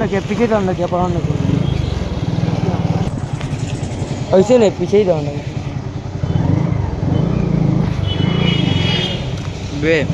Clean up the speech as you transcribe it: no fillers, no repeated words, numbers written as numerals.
क्या पीछे जाने लगे पढ़ाने को ऐसे नहीं पीछे ही जाने लगे बे